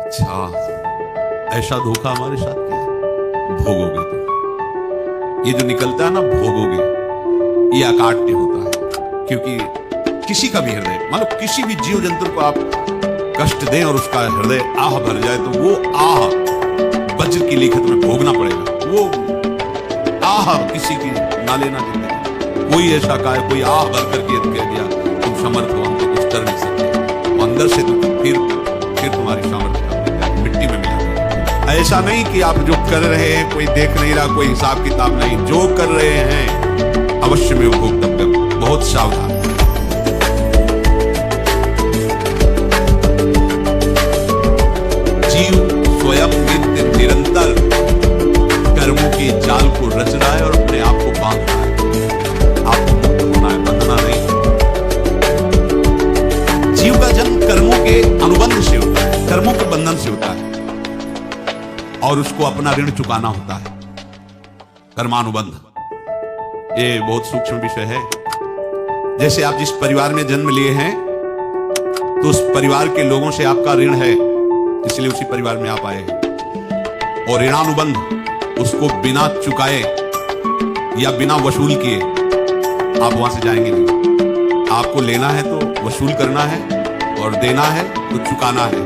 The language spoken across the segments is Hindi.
अच्छा, ऐसा धोखा हमारे साथ किया, भोगोगे तो। ये जो निकलता है ना भोगोगे, ये अकाट्य होता है। क्योंकि किसी का भी हृदय, मान लो किसी भी जीव जंतु को आप कष्ट दें और उसका हृदय आह भर जाए, तो वो आह वज्र की लिखत में भोगना पड़ेगा। वो आह किसी की ना लेना जिंदगी। कोई ऐसा कहे, कोई आह भर करके कह दिया तुम समर्थ हो, हम तो कुछ कर नहीं सकते, वो अंदर से तो फिर तुम्हारी सामर्थ्य मिट्टी में मिला। ऐसा नहीं कि आप जो कर रहे हैं कोई देख नहीं रहा, कोई हिसाब किताब नहीं, जो कर रहे हैं अवश्य में भोक्तव्य। बहुत सावधान। जीव स्वयं नित्य निरंतर कर्मों के जाल को रच रहा है और अपने आप को बांध रहा है। आपको मुक्त होना है, बंधना नहीं। जीव का जन्म कर्मों के अनुबंध से होता है, कर्मों के बंधन से होता है, और उसको अपना ऋण चुकाना होता है। कर्मानुबंध ये बहुत सूक्ष्म विषय है। जैसे आप जिस परिवार में जन्म लिए हैं, तो उस परिवार के लोगों से आपका ऋण है, इसलिए उसी परिवार में आप आए हैं। और ऋणानुबंध, उसको बिना चुकाए या बिना वसूल किए आप वहां से जाएंगे नहीं। आपको लेना है तो वसूल करना है, और देना है तो चुकाना है।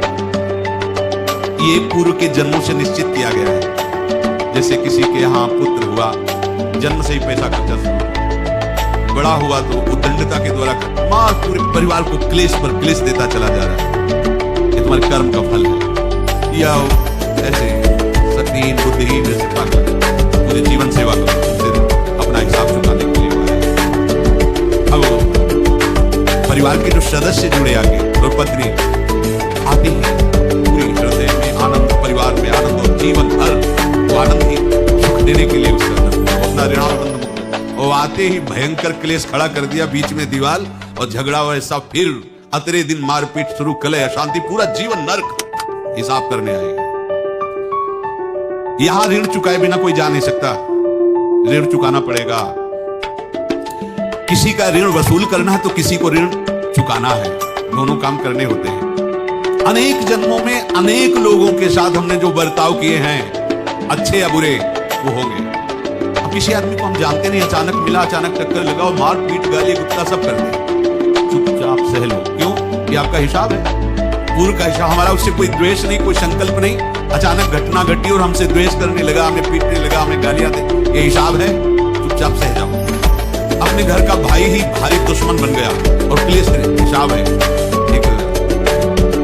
ये पूर्व के जन्मों से निश्चित किया गया है। जैसे किसी के यहाँ पुत्र हुआ, जन्म से ही पैसा खर्चा शुरू, बड़ा हुआ तो उद्दंडता के द्वारा मार पूरे परिवार को क्लेश पर क्लेश देता चला जा रहा है। ये तुम्हारे कर्म का फल है। या ऐसे सतीन बुद्धिहीन जैसे पागल मुझे जीवन सेवा करो, फिर अपना हिसाब चुकाने के लिए हुआ है। अब परिवार के जो सदस्य जुड़े आगे और पत्नी आती है, पूरी हृदय में आनंद, परिवार में आनंद, और जीवन भर वो आनंद ही सुख देने के लिए उसका अपना ऋणानुबंध मुक्त। वो आते ही भयंकर क्लेश खड़ा कर दिया, बीच में दीवार और झगड़ा वैसा, फिर अतरे दिन मारपीट शुरू, कलह अशांति, पूरा जीवन नर्क हिसाब करने आएगा। यहां ऋण चुकाए बिना कोई जा नहीं सकता, ऋण चुकाना पड़ेगा। किसी का ऋण वसूल करना है तो किसी को ऋण चुकाना है, दोनों काम करने होते हैं। अनेक जन्मों में अनेक लोगों के साथ हमने जो बर्ताव किए हैं, अच्छे या बुरे, वो होंगे। अब किसी आदमी को हम जानते नहीं, अचानक मिला, अचानक टक्कर लगा, मार पीट गाली गुस्सा सब कर दे, चुपचाप सह लो। क्यों? ये आपका हिसाब है, पूर्व का हिसाब। हमारा उससे कोई द्वेष नहीं, कोई संकल्प नहीं। अचानक घटना घटी और हमसे द्वेष करने लगा, हमें पीटने लगा, हमें गालियां दे, ये हिसाब है, चुपचाप सह जाओ। अपने घर का भाई ही भारी दुश्मन बन गया और क्लेश हिसाब है। एक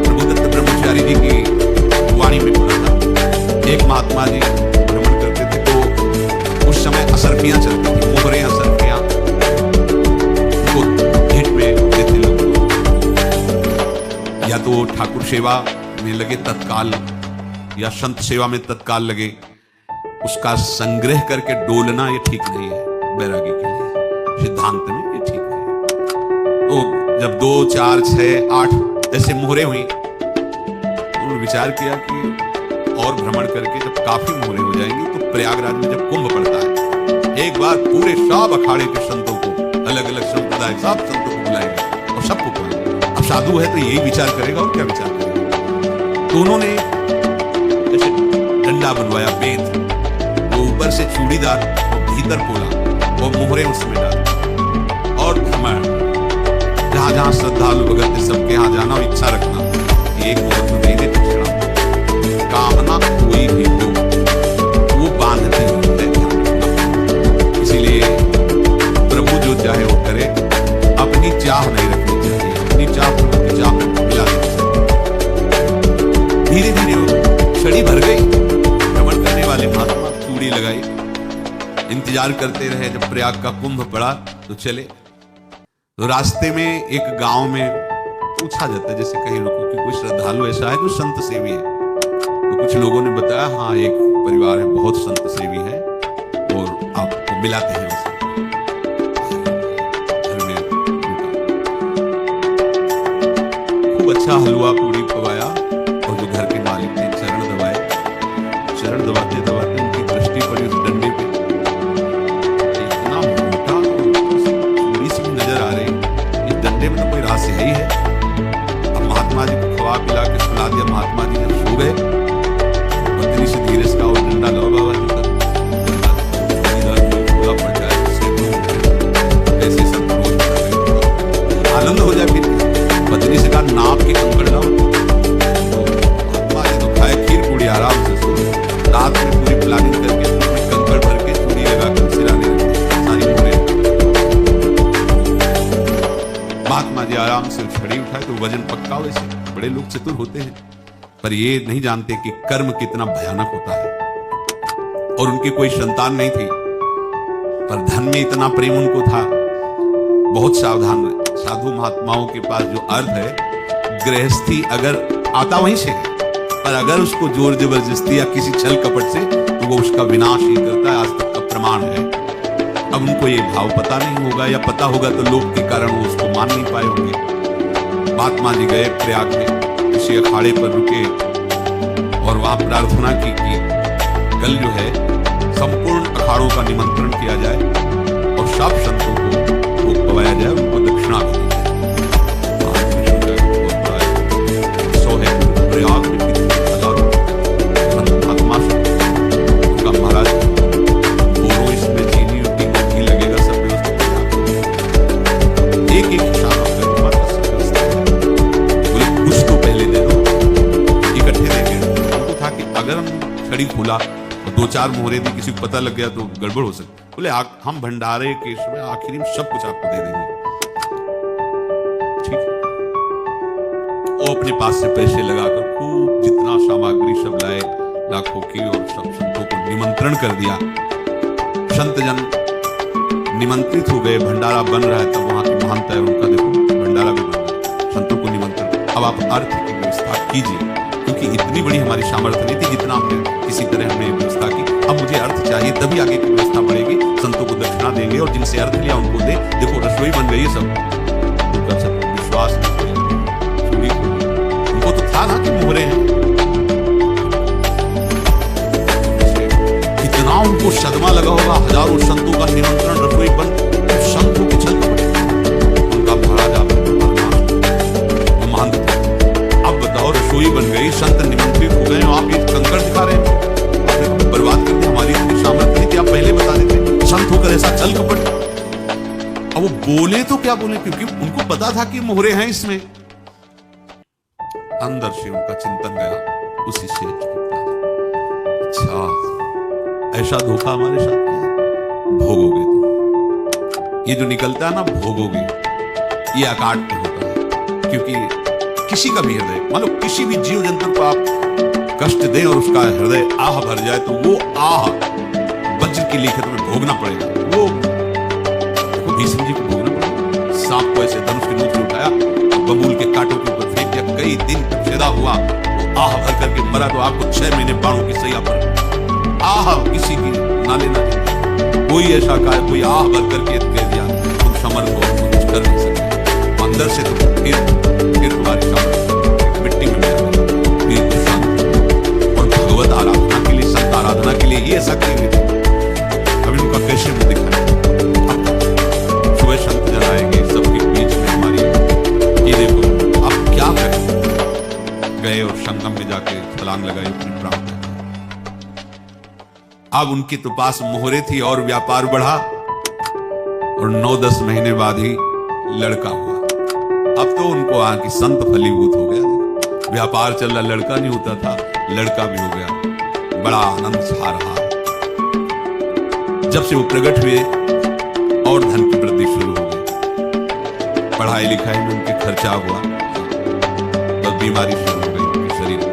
प्रभुदत्त ब्रह्मचारी जी की वाणी में पढ़ा था, एक महात्मा जी भ्रमण करते थे, तो उस समय असरफियां चलती थी, मोहरे असरफियां, उनको भेंट में देते लोग। या तो ठाकुर सेवा में लगे तत्काल, या संत सेवा में तत्काल लगे, उसका संग्रह करके डोलना ये ठीक नहीं है। बैरागी के लिए सिद्धांत में ये ठीक है। तो जब 2, 4, 6, 8 ऐसे मोहरे हुई, उन्होंने विचार किया कि और भ्रमण करके जब काफी मोहरे हो जाएंगी तो प्रयागराज में जब कुंभ पड़ता है, एक बार पूरे सब अखाड़े के संतों को, अलग अलग संप्रदाय सब संतों को बुलाएंगे और सबको बुलाएंगे। अब साधु है तो यही विचार करेगा, और क्या विचार करेगा। तो उन्होंने ऐसे डंडा बनवाया, बेंत, वो ऊपर से चूड़ीदार और भीतर पोला, वो मोहरे उसमें डाल, और भ्रमण, जहां जहां श्रद्धालु भगत थे सबके यहां जाना और इच्छा रखना, एक मोहर में मेरे दक्षिणा कामना कोई भी हो वो बांधते ही है। इसीलिए प्रभु जो चाहे वो करे, अपनी चाह नहीं रखनी चाहिए, अपनी चाह प्रभु की चाह मिला नहीं सकती। धीरे धीरे वो छड़ी भर गई, भ्रमण करने वाले महात्मा चूड़ी लगाई, इंतजार करते रहे। जब प्रयाग का कुंभ पड़ा तो चले। तो रास्ते में एक गांव में पूछा जाता है, जैसे कहीं लोगों की कोई श्रद्धालु ऐसा है जो संत सेवी है, तो कुछ लोगों ने बताया हाँ एक परिवार है बहुत संत सेवी है और आपको मिलाते हैं उसे। घर में खूब अच्छा हलवा पूरी पवाया, और जो घर के मालिक थे चरण दबाए, चरण दबाते दबाते उनकी दृष्टि पड़ी उस डंडे पे, इतना मोटा चूड़ी सी भी नजर आ रही, इस डंडे में तो कोई रहस्य है ही है। अब महात्मा जी को खवा पिला के सुला दिया, महात्मा जी जब सो गए बड़े लोग चतुर होते हैं, पर ये नहीं जानते कि कर्म कितना भयानक होता है। और उनकी कोई संतान नहीं थी, पर धन में इतना प्रेम उनको था। बहुत सावधान रहे। साधु महात्माओं के पास जो अर्थ है, गृहस्थी अगर आता वहीं से है, पर अगर उसको जोर जबरदस्ती या किसी छल कपट से, तो वो उसका विनाश ही करता है। आज तक का प्रमाण है। अब उनको ये भाव पता नहीं होगा, या पता होगा तो लोभ के कारण वो उसको मान नहीं पाए होंगे। महात्मा जी गए प्रयाग में, किसी अखाड़े पर रुके और वहां प्रार्थना की कि कल जो है संपूर्ण अखाड़ों का निमंत्रण किया जाए और सब संतों को भोग पवाया जाए, उनको दक्षिणा दी जाए। सो है प्रयाग में हजारों संत महात्मा उनका महाराज दोनों इसमें चीनी और घी लगेगा, सब व्यवस्था एक एक हिसाब बोले कुछ तो पहले दे दो, इकट्ठे देंगे। उनको था कि अगर हम छड़ी खोला और 2-4 मोहरे दी, किसी को पता लग गया तो गड़बड़ हो सकती। बोले हम भंडारे के समय आखिरी में सब कुछ आपको दे देंगे। ठीक है। वो अपने पास से पैसे लगाकर खूब जितना सामग्री सब लाए, लाखों की, और सब संतों को निमंत्रण कर दिया। संत जन निमंत्रित हो गए, भंडारा बन रहा है। तब वहां की महानता है उनका, देखो भंडारा भी बन रहा है, संतों को निमंत्रण। अब आप अर्थ की व्यवस्था कीजिए, क्योंकि इतनी बड़ी हमारी सामर्थ्य नहीं थी जितना हमने किसी तरह हमने व्यवस्था की। अब मुझे अर्थ चाहिए, तभी आगे की व्यवस्था बढ़ेगी। संतों को दक्षिणा देंगे और जिनसे अर्थ लिया उनको दे। देखो रसोई बन गई है सब। उनका सब विश्वास नहीं, उनको तो था ना कि मोहरे हैं। कितना उनको सदमा लगा होगा, हजारों संतों का निमंत्रण, रसोई बन, संतों के छल उनका महाराजा महंत था। अब बताओ रसोई बन गई, संत निमंत्रित हो गए, आप एक कंकड़ दिखा रहे हैं। आपने बर्बाद कर दिया, हमारी इतनी सामर्थ्य नहीं थी, आप पहले बता देते। संत होकर ऐसा छल कपट। अब वो बोले तो क्या बोले, क्योंकि उनको पता था कि मोहरे हैं इसमें। अंदर से उनका चिंतन गया उसी से, अच्छा ऐसा धोखा हमारे साथ किया, भोगोगे तुम। ये जो निकलता है ना भोगोगे, ये अकाट पे होता है। क्योंकि किसी का भी हृदय, मान लो किसी भी जीव जंतु को आप कष्ट दें और उसका हृदय आह भर जाए, तो वो आह वज्र की लेकर तुम्हें भोगना पड़ेगा। वो भीष्म जी को भोगना पड़ेगा। सांप को ऐसे धनुष की नोक से उठाया, बबूल के कांटों के ऊपर फेंक दिया, कई दिन तक छेदा हुआ, वो आह भर करके मरा। तो आपको 6 महीने बाणों की सैया पर आह किसी की ना लेना चाहिए। कोई ऐसा कहा, कोई आह भर करके कह दिया तुम समर्थ हो, तुम कुछ कर नहीं सकते, अंदर से तुम फिर तुम्हारी सामर्थ्य मिट्टी में मिला। फिर संत और भगवत आराधना के लिए, संत आराधना के लिए ये शक्ति नहीं थी। अभी उनका कैसे मुंह दिखा है। सुबह संत जन आएंगे, सबके बीच में हमारी ये देखो आप क्या करें। गए और संगम में जाके छलांग लगाई, अपनी प्राण। अब उनके तो पास मोहरे थी और व्यापार बढ़ा, और 9-10 महीने बाद ही लड़का हुआ। अब तो उनको कि संत फलीभूत हो गया, व्यापार चल रहा, लड़का नहीं होता था, लड़का भी हो गया। बड़ा आनंद छा रहा। जब से वो प्रकट हुए और धन की वृद्धि शुरू हो गई, पढ़ाई लिखाई में उनके खर्चा हुआ, बस बीमारी शुरू हो गई उनके शरीर में,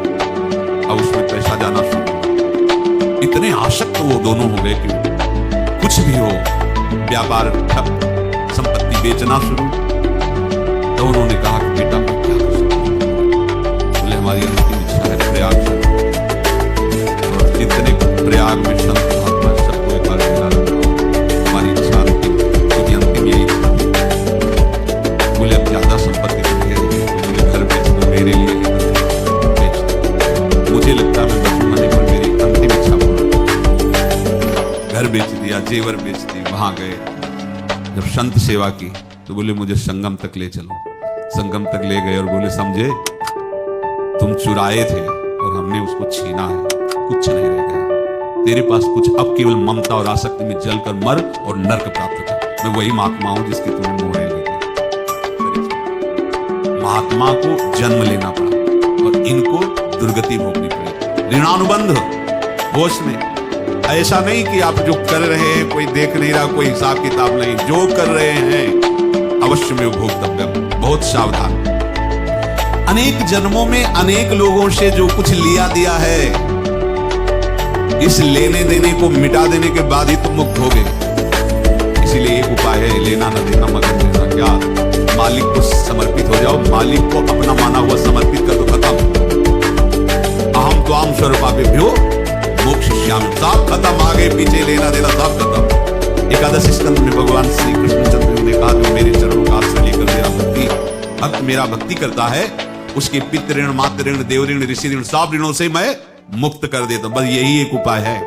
अब उसमें पैसा जाना शुरू। इतने आसक्त वो दोनों हो गए कि कुछ भी हो, व्यापार ठप, संपत्ति बेचना शुरू। तो उन्होंने कहा कि बेटा मैं क्या कर सकता हूं। बोले हमारी अंतिम इच्छा है प्रयाग से, और जितने प्रयाग में संत महात्मा सबको एक बार मिला, हमारी इच्छा अंतिम, क्योंकि अंतिम यही इच्छा थी। बोले अब ज्यादा संपत्ति तो नहीं है, तो मुझे घर बेच दो, मेरे लिए बेच दो। मुझे लगता है मैं बचूंगा नहीं, पर मेरी अंतिम इच्छा घर बेच दिया, जेवर बेच दी। वहां गए, जब संत सेवा की तो बोले मुझे संगम तक ले चलो। संगम तक ले गए और बोले समझे तुम चुराए थे और हमने उसको छीना है, कुछ नहीं रह गया तेरे पास कुछ, अब केवल ममता और आसक्ति में जलकर मर और नर्क प्राप्त कर। मैं वही महात्मा हूं जिसकी तुम्हें मोह लगी। महात्मा को जन्म लेना पड़ा और इनको दुर्गति भोगनी पड़ी। ऋणानुबंध होश में, ऐसा नहीं कि आप जो कर रहे हैं कोई देख नहीं रहा, कोई हिसाब किताब नहीं, जो कर रहे हैं अवश्य में भोक्तव्य। बहुत सावधान। अनेक जन्मों में अनेक लोगों से जो कुछ लिया दिया है, इस लेने देने को मिटा देने के बाद ही तुम मुक्त होगे। इसीलिए एक उपाय है, लेना न देना मगर देना। क्या? मालिक को समर्पित हो जाओ, मालिक को अपना माना हुआ समर्पित कर दो, खत्म। अहम त्वाम स्वरूपाभ्यो मोक्षयिष्यामि, सब खत्म। आगे पीछे लेना देना सब खत्म। एकादश स्कंद में भगवान श्री कृष्णचंद्र ने कहा, जो मेरे चरणों का आश्रय लेकर मेरा भक्त मेरा भक्ति करता है, उसके पितृ ऋण, मातृ ऋण, देव ऋण, ऋषि ऋण, सब ऋणों से मैं मुक्त कर देता हूं। बस यही एक उपाय है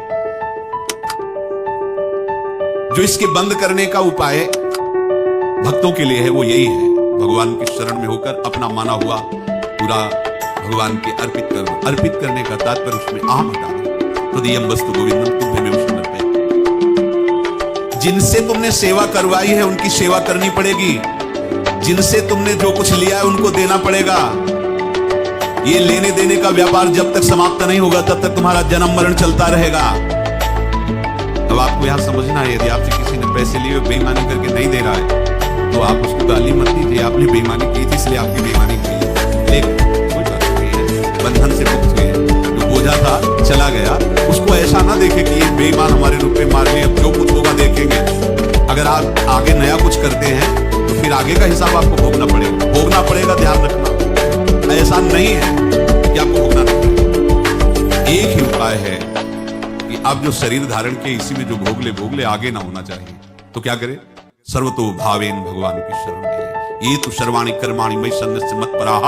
जो इसके बंद करने का उपाय भक्तों के लिए है, वो यही है, भगवान की शरण में होकर अपना माना हुआ पूरा भगवान के अर्पित कर दो। अर्पित करने का तात्पर्य उसमें अहम हटा दो। तदीयम वस्तु गोविंदम तुभ्यमेव समर्पयामि। जिनसे तुमने सेवा करवाई है उनकी सेवा करनी पड़ेगी, जिनसे तुमने जो कुछ लिया है उनको देना पड़ेगा। ये लेने देने का व्यापार जब तक समाप्त नहीं होगा तब तक तुम्हारा जन्म मरण चलता रहेगा। अब आपको यहां समझना है, यदि आपसे किसी ने पैसे लिए बेईमानी करके नहीं दे रहा है तो आप उसको गाली मत दीजिए, आपने बेईमानी की थी इसलिए आपकी बेईमानी की। लेकिन कोई बात नहीं है, बंधन से मुक्त हुए, जो बोझा था चला गया। उसको ऐसा ना देखे कि ये बेईमान हमारे रुपए मार लिए, अब जो कुछ होगा देखेंगे। अगर आप आगे नया कुछ करते हैं तो फिर आगे का हिसाब आपको भोगना पड़ेगा, ध्यान रखना। ऐसा नहीं है कि आपको भोगना नहीं पड़ेगा। एक ही उपाय है कि आप जो शरीर धारण के इसी में जो भोग ले आगे ना होना चाहिए। तो क्या करे? सर्वतो भावेन भगवान की शरण ले। ये तो सर्वाणि कर्माणि मयि सन्न्यस्य मत्पराः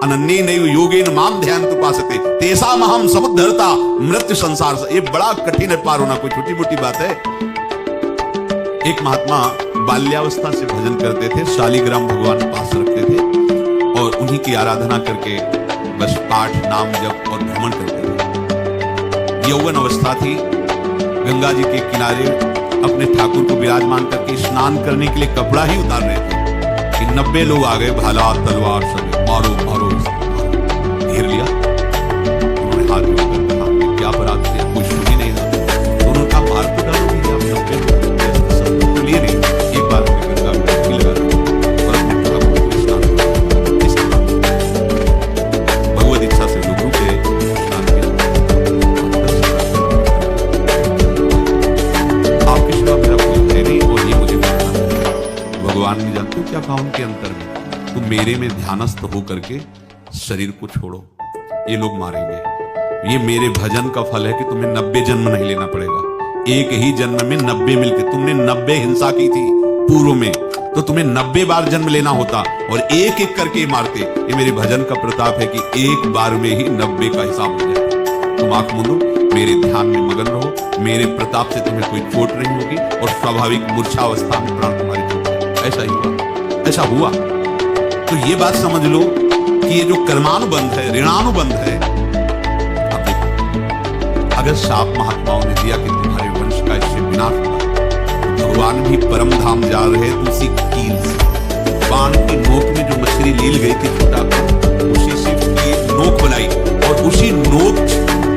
अनन्येनैव योगेन माम ध्यायन्तु उपासते तेषाम् अहं समुद्धर्ता मृत्यु संसार से। ये बड़ा कठिन है पार होना, कोई छोटी मोटी बात है। एक महात्मा बाल्यावस्था से भजन करते थे, शालिग्राम भगवान पास रखते थे और उन्हीं की आराधना करके बस पाठ, नाम, जप और भ्रमण करते थे। यौवन अवस्था थी, गंगा जी के किनारे अपने ठाकुर को विराजमान करके स्नान करने के लिए कपड़ा ही उतार रहे थे कि 90 लोग आ गए, भाला तलवार सब, मारो मारो, घेर लिया। उन्होंने हाथ जोड़कर कहा, क्या अपराध किया? कोई सुन ही नहीं रहा। उन्होंने कहा, मार तो डालोगे आप 90 लोग, तो लिए नहीं। एक बार गंगा में डुबकी लगा और अपने ठाकुर को स्नान किया। भगवत इच्छा से लोग रुके, स्नान किया। आपके सिवा मेरा कोई है नहीं और ये मुझे मानना है। भगवान ने जानते हो क्या कहा उनके अंतर में? तुम मेरे में ध्यानस्थ हो करके शरीर को छोड़ो, ये लोग मारेंगे। ये मेरे भजन का फल है कि तुम्हें 90 जन्म नहीं लेना पड़ेगा। एक ही जन्म में 90 मिलके, तुमने 90 हिंसा की थी पूर्व में, तो तुम्हें 90 बार जन्म लेना होता और एक एक करके मारते। ये मेरे भजन का प्रताप है कि एक बार में ही 90 का हिसाब हो जाए। तुम आंख मूंदो, मेरे ध्यान में मगन रहो, मेरे प्रताप से तुम्हें कोई चोट नहीं होगी और स्वाभाविक मूर्छावस्था में प्राण तुम्हारी छूट जाए। ऐसा ही हुआ, ऐसा हुआ। तो ये बात समझ लो कि ये जो कर्मानुबंध है, ऋणानुबंध है। अब देखो, अगर शाप महात्माओं ने दिया कि तुम्हारे वंश का इससे विनाश होगा, तो भगवान भी परम धाम जा रहे थे उसी कील से। बाण की नोक में जो मछली लील गई थी छोटा, उसी से नोक बनाई और उसी नोक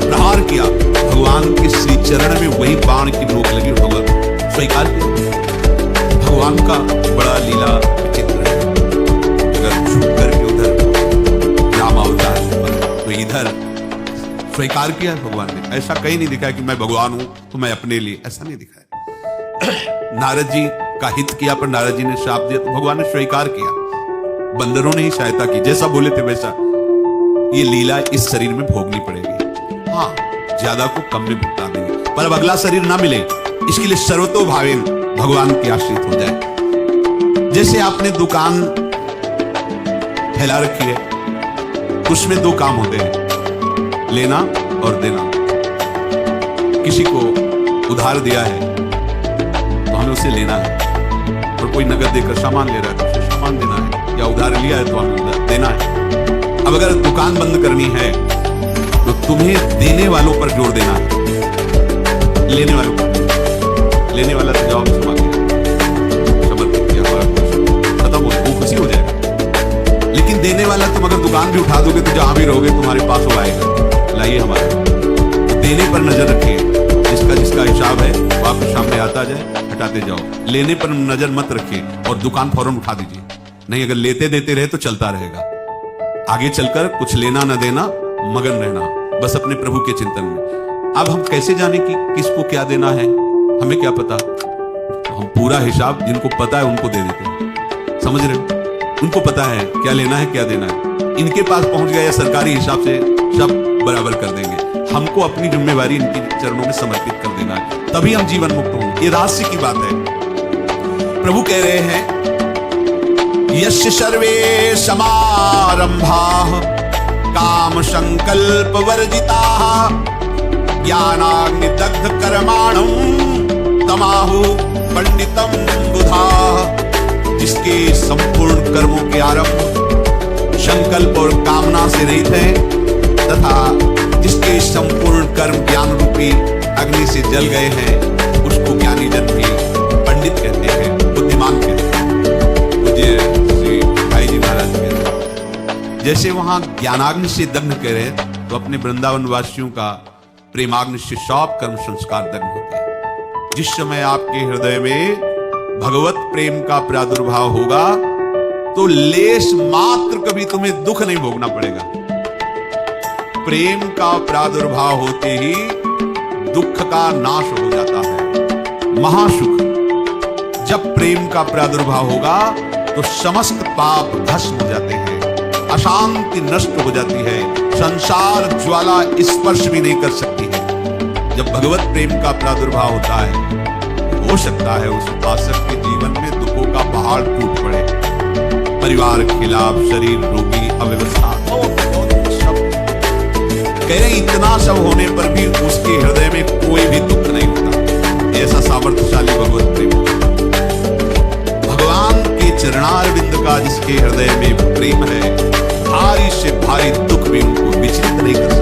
प्रहार किया। भगवान के श्री चरण में वही बाण की नोक लगी, भगवान स्वीकार किया। भगवान का बड़ा लीला विचित्र है। अगर झुक करके उधर राम अवतार तो इधर स्वीकार किया भगवान ने। ऐसा कहीं नहीं दिखाया कि मैं भगवान हूं तो मैं अपने लिए, ऐसा नहीं दिखाया। नारद जी का हित किया पर नारद जी ने श्राप दिया तो भगवान ने स्वीकार किया। बंदरों ने ही सहायता की, जैसा बोले थे वैसा। ये लीला इस शरीर में भोगनी पड़ेगी। हाँ, ज्यादा को कम में भुगता देंगे, पर अब अगला शरीर ना मिले इसके लिए सर्वतो भावेन भगवान के आश्रित हो जाए। जैसे आपने दुकान फैला रखी है, उसमें दो काम होते हैं, लेना और देना। किसी को उधार दिया है तो हमें उसे लेना है, और कोई नगद देकर सामान ले रहा है तो उसे सामान देना है, या उधार लिया है तो हमें उधार देना है। अब अगर दुकान बंद करनी है तो तुम्हें देने वालों पर जोर देना है, लेने वालों पर। लेने वाला तो जवाब क्षमा किया, समर्पित किया, खत्म हो, वो खुशी हो जाएगा। लेकिन देने वाला तुम अगर दुकान भी उठा दोगे तो जहां भी रहोगे तुम्हारे पास वो आएगा, लाइए हमारा। तो देने पर नजर रखिए, जिसका जिसका हिसाब है वो आपके सामने आता जाए, हटाते जाओ। लेने पर नजर मत रखिए और दुकान फौरन उठा दीजिए, नहीं अगर लेते देते रहे तो चलता रहेगा। आगे चलकर कुछ लेना न देना, मगन रहना बस अपने प्रभु के चिंतन में। अब हम कैसे जाने कि किसको क्या देना है, हमें क्या पता। हम पूरा हिसाब जिनको पता है उनको दे देते हैं, समझ रहे हो? उनको पता है क्या लेना है क्या देना है, इनके पास पहुंच गया, सरकारी हिसाब से सब बराबर कर देंगे। हमको अपनी जिम्मेवारी इनके चरणों में समर्पित कर देना है, तभी हम जीवन मुक्त होंगे। ये रहस्य की बात है। प्रभु कह रहे हैं यस्य सर्वे समारंभाः काम संकल्प वर्जिताः ज्ञानाग्निदग्ध कर्माणं तमाहु पंडितम बुधाः। जिसके संपूर्ण कर्मों के आरंभ संकल्प और कामना से रहित हैं तथा जिसके संपूर्ण कर्म ज्ञान रूपी अग्नि से जल गए हैं, उसको ज्ञानी जन भी पंडित कहते हैं, बुद्धिमान कहते हैं। मुझे श्री भाई जी महाराज कहते हैं जैसे वहां ज्ञानाग्नि से दग्ध करे तो अपने वृंदावन वासियों का प्रेमाग्नि से सब कर्म संस्कार दग्ध होते हैं। जिस समय आपके हृदय में भगवत प्रेम का प्रादुर्भाव होगा तो लेश मात्र कभी तुम्हें दुख नहीं भोगना पड़ेगा। प्रेम का प्रादुर्भाव होते ही दुख का नाश हो जाता है, महासुख। जब प्रेम का प्रादुर्भाव होगा तो समस्त पाप भस्म हो जाते हैं, अशांति नष्ट हो जाती है, संसार ज्वाला स्पर्श भी नहीं कर सकती है। जब भगवत प्रेम का प्रादुर्भाव होता है, हो सकता है उस उपासक के जीवन में दुखों का पहाड़ टूट पड़े, परिवार खिलाफ, शरीर रोगी, अव्यवस्था, सब कह रहे इतना सब होने पर भी उसके हृदय में कोई भी दुख नहीं होता। ऐसा सामर्थ्यशाली भगवत प्रेम। भगवान के चरणारविंद का जिसके हृदय में प्रेम है, भारी से भारी दुख भी उनको विचलित नहीं करता।